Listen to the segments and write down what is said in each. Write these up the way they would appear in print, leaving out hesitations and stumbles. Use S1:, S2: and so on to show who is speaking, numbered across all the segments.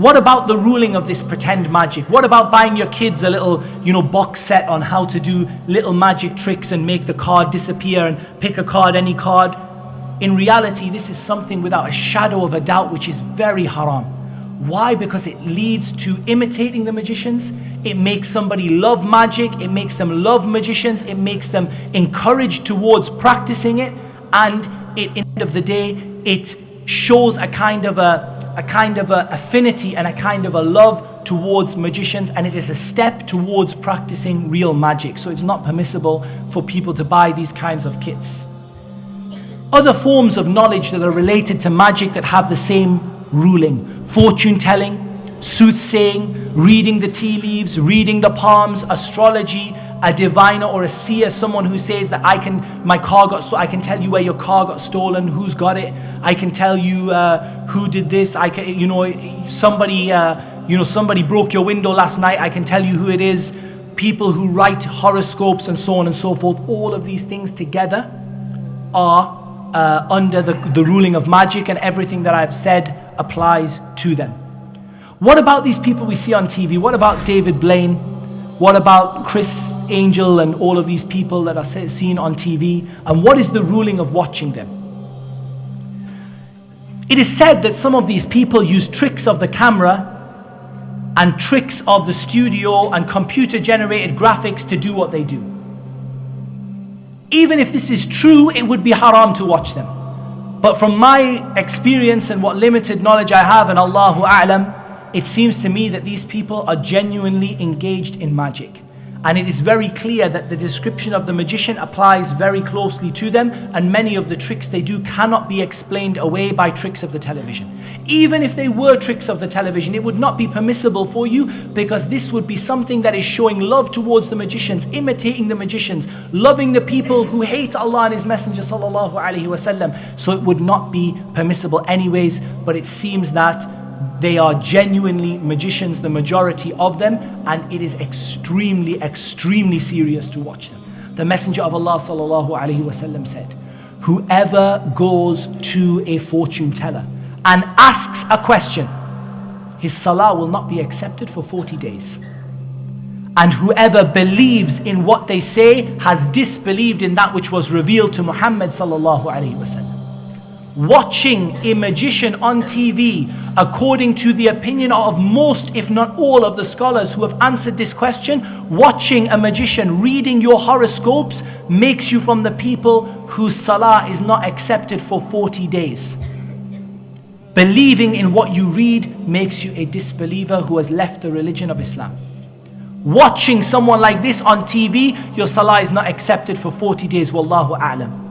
S1: What about the ruling of this pretend magic? What about buying your kids a little, box set on how to do little magic tricks and make the card disappear and pick a card, any card? In reality, this is something without a shadow of a doubt which is very haram. Why? Because it leads to imitating the magicians. It makes somebody love magic. It makes them love magicians. It makes them encouraged towards practicing it. And at the end of the day, it shows a kind of a affinity and a kind of a love towards magicians, and it is a step towards practicing real magic. So it's not permissible for people to buy these kinds of kits. Other forms of knowledge that are related to magic that have the same ruling: fortune telling, soothsaying, reading the tea leaves, reading the palms, astrology, a diviner or a seer, someone who says that I can tell you where your car got stolen, who's got it, I can tell you who did this, somebody broke your window last night, I can tell you who it is. People who write horoscopes and so on and so forth, all of these things together are under the ruling of magic, and everything that I've said applies to them. What about these people we see on TV? What about David Blaine? What about Chris Angel and all of these people that are seen on TV? And what is the ruling of watching them? It is said that some of these people use tricks of the camera and tricks of the studio and computer-generated graphics to do what they do. Even if this is true, it would be haram to watch them. But from my experience and what limited knowledge I have, and Allahu A'lam, it seems to me that these people are genuinely engaged in magic. And it is very clear that the description of the magician applies very closely to them, and many of the tricks they do cannot be explained away by tricks of the television. Even if they were tricks of the television, it would not be permissible for you, because this would be something that is showing love towards the magicians, imitating the magicians, loving the people who hate Allah and His Messenger sallallahu alaihi wasallam. So it would not be permissible anyways, but it seems that they are genuinely magicians, the majority of them, and it is extremely, extremely serious to watch them. The Messenger of Allah sallallahu alaihi wasallam said, whoever goes to a fortune teller and asks a question, his salah will not be accepted for 40 days. And whoever believes in what they say has disbelieved in that which was revealed to Muhammad sallallahu alaihi wasallam. Watching a magician on TV, according to the opinion of most, if not all, of the scholars who have answered this question, watching a magician reading your horoscopes makes you from the people whose salah is not accepted for 40 days. Believing in what you read makes you a disbeliever who has left the religion of Islam. Watching someone like this on TV, your salah is not accepted for 40 days. Wallahu a'lam.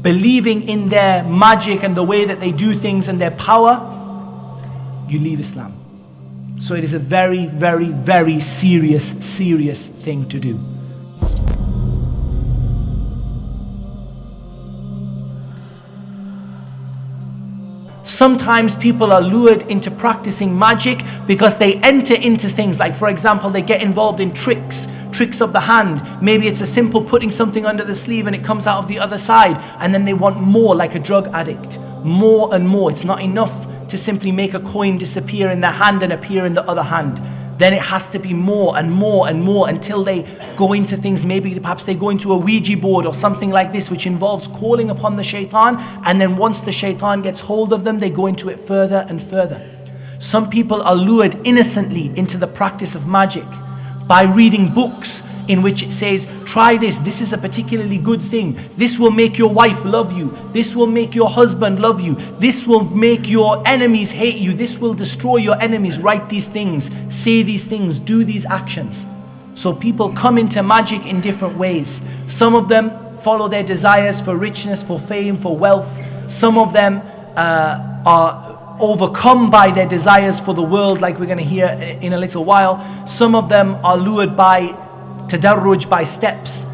S1: Believing in their magic and the way that they do things and their power, you leave Islam. So it is a very, very, very serious thing to do. Sometimes people are lured into practicing magic because they enter into things like, for example, they get involved in tricks of the hand. Maybe it's a simple putting something under the sleeve and it comes out of the other side, and then they want more, like a drug addict. More and more. It's not enough to simply make a coin disappear in their hand and appear in the other hand. Then it has to be more and more and more until they go into things, maybe perhaps they go into a Ouija board or something like this, which involves calling upon the shaitan, and then once the shaitan gets hold of them, they go into it further and further. Some people are lured innocently into the practice of magic by reading books in which it says, try this is a particularly good thing, this will make your wife love you, this will make your husband love you, this will make your enemies hate you, this will destroy your enemies, write these things, say these things, do these actions. So people come into magic in different ways. Some of them follow their desires for richness, for fame, for wealth. Some of them are overcome by their desires for the world, like we're going to hear in a little while. Some of them are lured by tadarruj, by steps,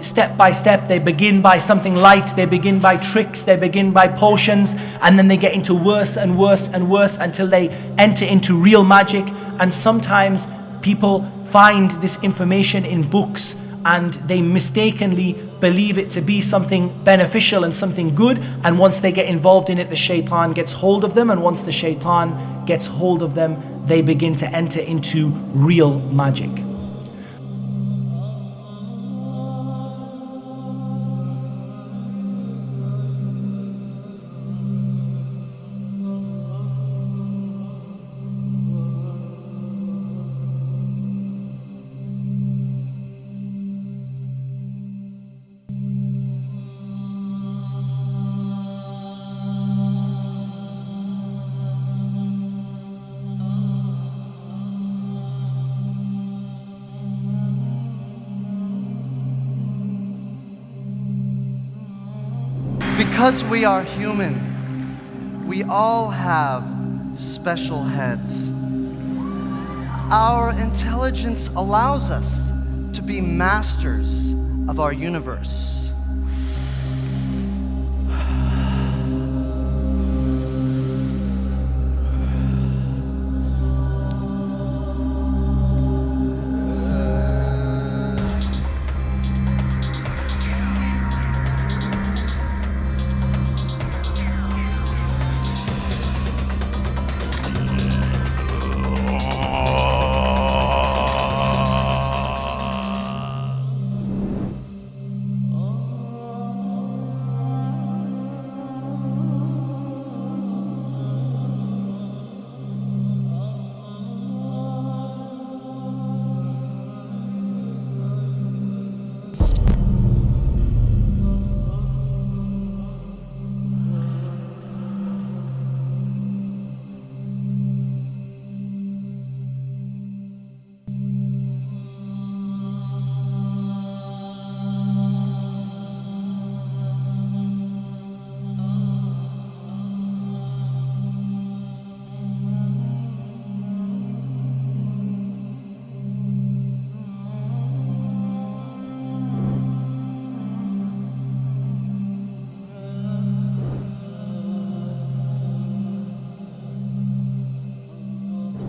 S1: step by step. They begin by something light, they begin by tricks, they begin by potions, and then they get into worse and worse and worse until they enter into real magic. And sometimes people find this information in books and they mistakenly believe it to be something beneficial and something good, and once they get involved in it, the shaitan gets hold of them, and once the shaitan gets hold of them, they begin to enter into real magic.
S2: Because we are human, we all have special heads. Our intelligence allows us to be masters of our universe.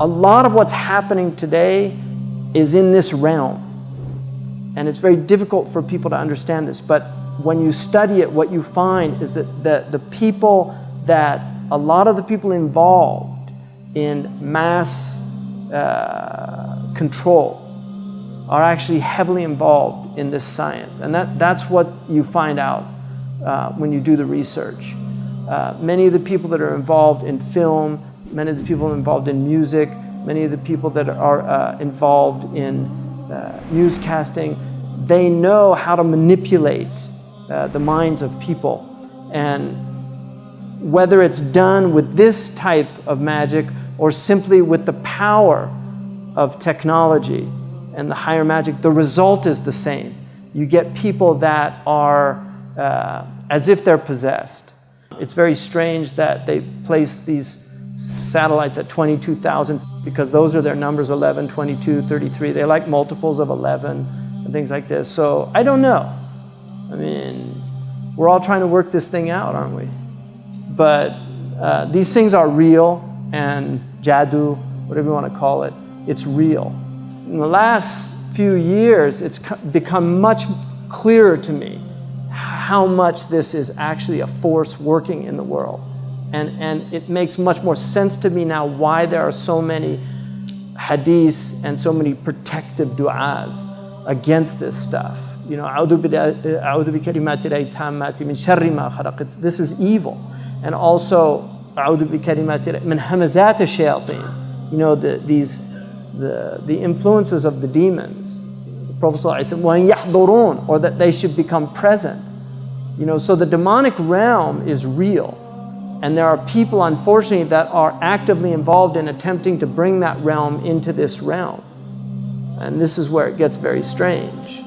S3: A lot of what's happening today is in this realm. And it's very difficult for people to understand this. But when you study it, what you find is that a lot of the people involved in mass control are actually heavily involved in this science. And that's what you find out when you do the research. Many of the people that are involved in film, many of the people involved in music, many of the people that are involved in newscasting, they know how to manipulate the minds of people. And whether it's done with this type of magic or simply with the power of technology and the higher magic, the result is the same. You get people that are as if they're possessed. It's very strange that they place these satellites at 22,000 because those are their numbers, 11, 22, 33. They like multiples of 11 and things like this. So I don't know. I mean, we're all trying to work this thing out, aren't we? But these things are real, and jadoo, whatever you want to call it, it's real. In the last few years, it's become much clearer to me how much this is actually a force working in the world. And it makes much more sense to me now why there are so many hadiths and so many protective du'as against this stuff. You know, this is evil. And also, you know, the influences of the demons. The Prophet ﷺ, or that they should become present. You know, so the demonic realm is real. And there are people, unfortunately, that are actively involved in attempting to bring that realm into this realm. And this is where it gets very strange.